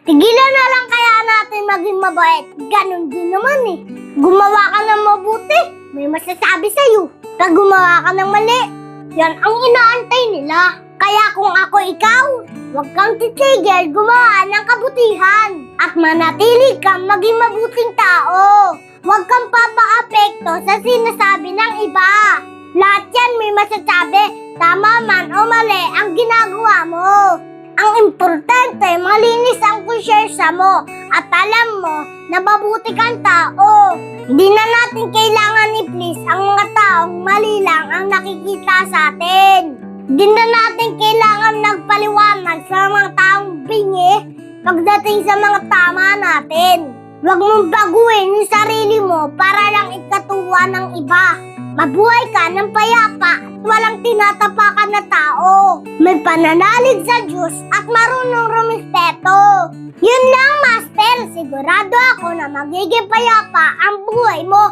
Tigilan na lang kaya natin maging mabait. Ganon din naman eh. Gumawa ka ng mabuti, may masasabi sa'yo. Pag gumawa ka ng mali, yan ang inaantay nila. Kaya kung ako ikaw, huwag kang titigil gumawa ng kabutihan at manatili kang maging mabuting tao. Huwag kang papaapekto sa sinasabi ng iba. Lahat yan may masasabi, tama man o mali ang ginagawa mo. Ang importante, malinis ang konsyensya mo at alam mo na mabuti kang tao. Hindi na natin kailangan i-please ang mga taong mali lang ang nakikita sa atin. Hindi na natin kailangan nagpaliwanag sa mga taong bingi pagdating sa mga tama natin. Huwag mong baguhin yung sarili mo para lang ikatuwa ng iba. Mabuhay ka ng payapa at walang tinatapakan na tao. May pananalig sa Diyos at marunong rumispeto. Yun lang, Master. Sigurado ako na magiging payapa ang buhay mo